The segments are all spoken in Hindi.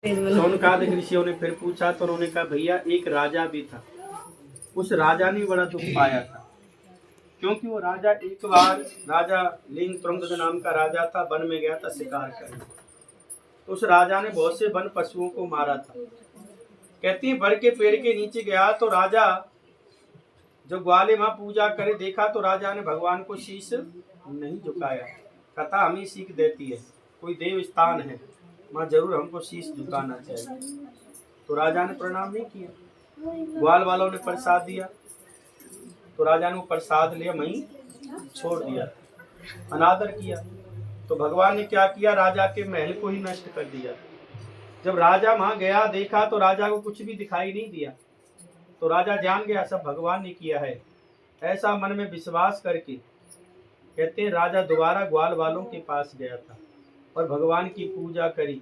शौनकादिक ऋषियों ने फिर पूछा तो उन्होंने कहा भैया एक राजा भी था, उस राजा ने बड़ा दुख पाया था, क्योंकि वो राजा एक बार राजा लिंग तुरंग नाम का राजा था, वन में गया था शिकार करने। तो उस राजा ने बहुत से वन पशुओं को मारा था। कहती है बड़ के पेड़ के नीचे गया तो राजा जो ग्वाले वहां पूजा करे देखा तो राजा ने भगवान को शीश नहीं झुकाया। कथा हमें सीख देती है, कोई देव स्थान है वहां जरूर हमको शीश झुकाना चाहिए। तो राजा ने प्रणाम नहीं किया। ग्वाल वालों ने प्रसाद दिया तो राजा ने वो प्रसाद लिया वहीं छोड़ दिया, अनादर किया। तो भगवान ने क्या किया, राजा के महल को ही नष्ट कर दिया। जब राजा वहां गया देखा तो राजा को कुछ भी दिखाई नहीं दिया। तो राजा जान गया सब भगवान ने किया है। ऐसा मन में विश्वास करके कहते हैं राजा दोबारा ग्वाल वालों के पास गया था और भगवान की पूजा करी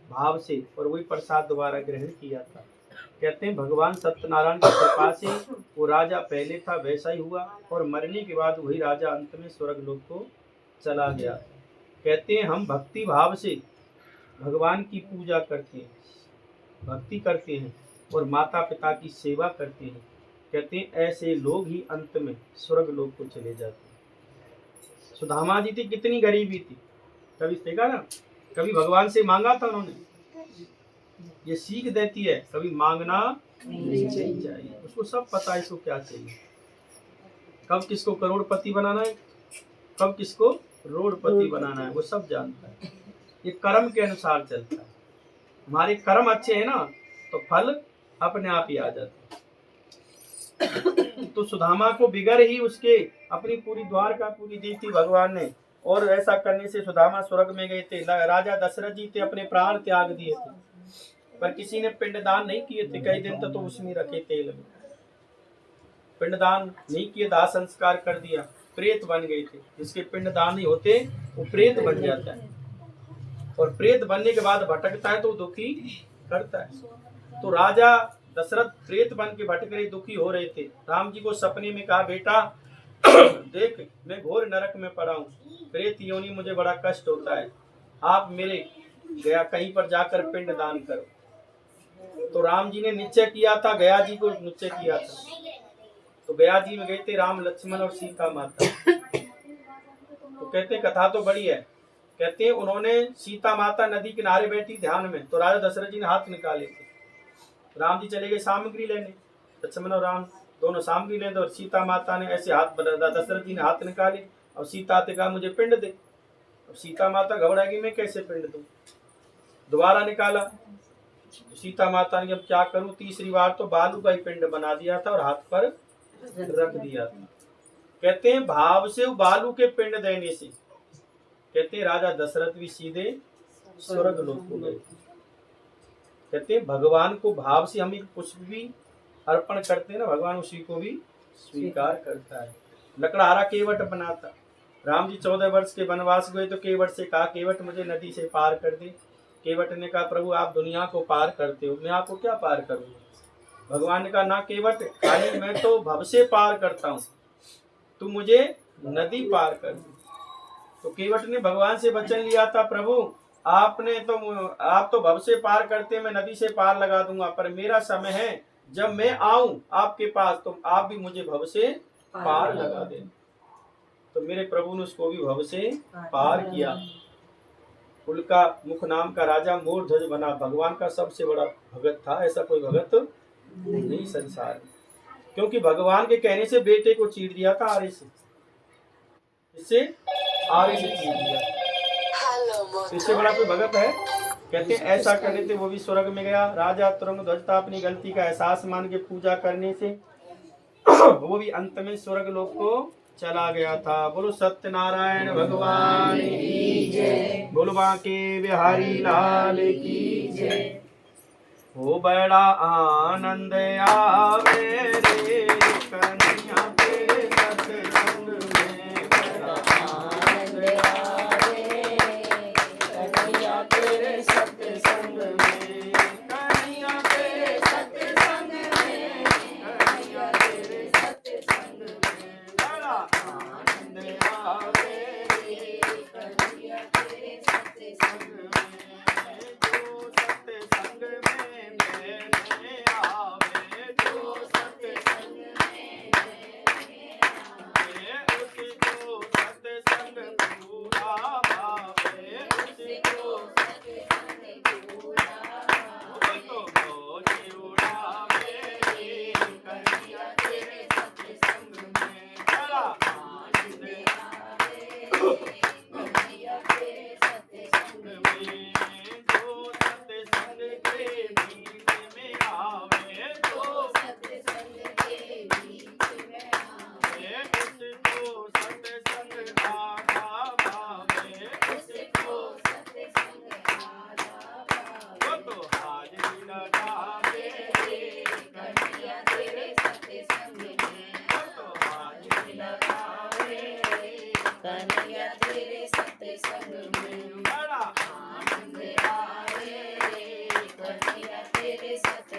भाव से और वही प्रसाद दोबारा ग्रहण किया था। कहते हैं भगवान सत्यनारायण की कृपा से वो राजा पहले था वैसा ही हुआ और मरने के बाद वही राजा अंत में स्वर्ग लोक को चला गया। कहते हैं हम भक्ति भाव से भगवान की पूजा करते हैं, भक्ति करते हैं और माता पिता की सेवा करते हैं। कहते हैं ऐसे लोग ही अंत में स्वर्ग लोक को चले जाते हैं। सुदामा जी थी, कितनी गरीबी थी, कभी देखा ना, कभी भगवान से मांगा था उन्होंने। ये सीख देती है कभी मांगना नहीं चाहिए। उसको सब पता है इसको क्या चाहिए, कब किसको करोड़पति बनाना है, कब किसको रोडपति बनाना है, वो सब जानता है। ये कर्म के अनुसार चलता है। हमारे कर्म अच्छे हैं ना तो फल अपने आप ही आ जाता है। तो सुदामा को बिगड़ ही उसके अपनी पूरी द्वारका पूरी दी थी भगवान ने, और ऐसा करने से सुदामा स्वर्ग में गए थे। राजा दशरथ जी थे, अपने प्राण त्याग दिए थे, पर किसी ने पिंडदान नहीं किए थे। कई दिन तक तो उसमें रखे तेल में, पिंडदान नहीं किए, दाह संस्कार कर दिया, प्रेत बन गए थे। जिसके पिंडदान नहीं होते वो प्रेत बन जाता है, और प्रेत बनने के बाद भटकता है तो दुखी करता है। तो राजा दशरथ प्रेत बन के भटक रहे, दुखी हो रहे थे। राम जी को सपने में कहा बेटा देख मैं घोर नरक में पड़ा हूँ, प्रेत योनि, मुझे बड़ा कष्ट होता है, आप मेरे गया कहीं पर जाकर पिंड दान करो। तो राम जी ने निश्चय किया था, गया जी को निश्चय किया था। तो गया जी में गए थे राम लक्ष्मण और सीता माता। तो कहते कथा तो बड़ी है। कहते हैं उन्होंने सीता माता नदी किनारे बैठी ध्यान में, तो राजा दशरथ जी ने हाथ निकाले थे। राम जी चले गए सामग्री लेने, लक्ष्मण और राम दोनों सामग्री लेते, और सीता माता ने ऐसे हाथ बढ़ा, दशरथ जी ने हाथ निकाले और सीता ने कहा मुझे पिंड दे। अब सीता माता घबरा गई, मैं कैसे पिंड दूं। दोबारा निकाला तो सीता माता ने अब क्या करूं, तीसरी बार तो बालू का ही पिंड बना दिया था और हाथ पर रख दिया था। कहते हैं भाव से बालू के पिंड देने से कहते हैं राजा दशरथ भी सीधे स्वर्ग लोक को गए। कहते हैं भगवान को भाव से हम कुछ भी अर्पण करते हैं ना, भगवान उसी को भी स्वीकार करता है। लकड़हारा केवट बनाता। राम जी 14 वर्ष के वनवास गए तो केवट से कहा केवट मुझे नदी से पार कर दे। केवट ने कहा प्रभु आप दुनिया को पार करते हो, मैं आपको क्या पार करूंगा। भगवान ने कहा ना केवट, खाली मैं तो भव से पार करता हूँ, तू मुझे नदी पार कर दे। तो केवट ने भगवान से वचन लिया था प्रभु आप तो भव से पार करते, मैं नदी से पार लगा दूंगा, पर मेरा समय है जब मैं आऊं आपके पास तो आप भी मुझे भव से पार लगा दे। तो मेरे प्रभु ने उसको भी भव से पार किया। उल्का मुख नाम का राजा मोर ध्वज बना, भगवान का सबसे बड़ा भगत था, ऐसा कोई भगत नहीं संसार में। क्योंकि भगवान के कहने से बेटे को चीर दिया था आरे से, इससे आरे से चीर दिया, इससे बड़ा कोई भगत है। कहते हैं ऐसा करने से वो भी स्वर्ग में गया। राजा तुरंग ध्वज था, अपनी गलती का एहसास मान के पूजा करने से वो भी अंत में स्वर्ग लोक को चला गया था। बोलो सत्यनारायण भगवान की जय, बोलो बांके बिहारी लाल की जय। हो बड़ा आनंद आवे रे कन्हैया तेरे सत्संग में, बड़ा आनंद आवे कन्हैया तेरे सत्संग में, कन्हैया तेरे सत्संग में, कन्हैया तेरे सत्संग में, बड़ा आनंद आवे रे कन्हैया तेरे सत्संग में। जो सत्संग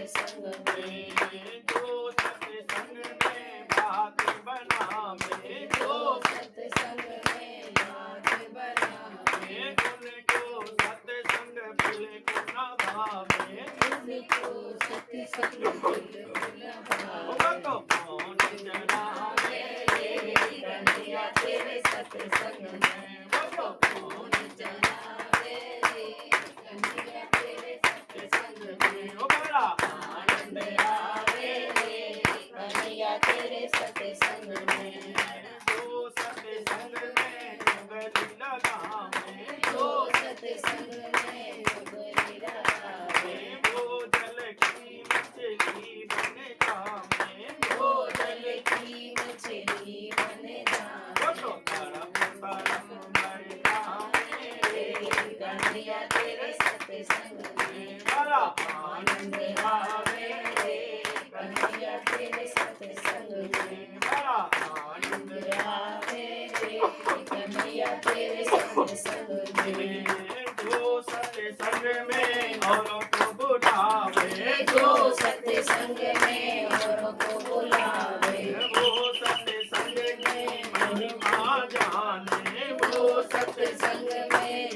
सत्संग में, जो सत्संग में बात बनावे, जो सत्संग में बात बनावे, उनको सत्संग बिल्कुल न भावे, उनको सत्संग बिल्कुल न भावे। तो कौन चढ़ावे कन्हैया तेरे सत्संग में, तो कौन चढ़ावे रे कन्हैया तेरे सत्संग में, बड़ा आनंद आवे रे कन्हैया तेरे सत्संग में, जो सत्संग में जुगली लगावे, जो सत्संग में जुगली लगावे, वो जल की मछली बन जावे, वो जल की मछली बन जावे, तो तड़प तड़प मर जावे, कन्हैया तेरे सत्संग में, बड़ा आनंद आवे रे कन्हैया तेरे सत्संग में, बड़ा आनंद आवे रे कन्हैया तेरे सत्संग में, जो सत्संग में औरों को बुलावे, जो सत्संग में औरों को बुलावे, वो सत्संग में महिमा जाने, वो सत्संग में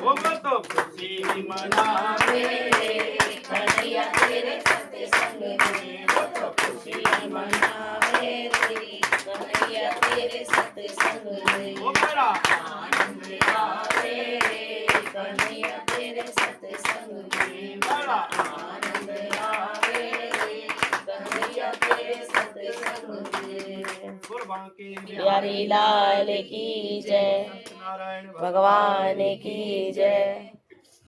वो तो खुशी मनावे, कन्हैया तेरे सत्संग में, वो तो खुशी मनावे रे कन्हैया तेरे सत्संग में, वो बड़ा आनंद आवे रे कन्हैया तेरे सत्संग में, बड़ा आनंद आवे रे कन्हैया तेरे सत्संग में। कुर्बान की प्यारी लाल की जय, नारायण भगवान की जय।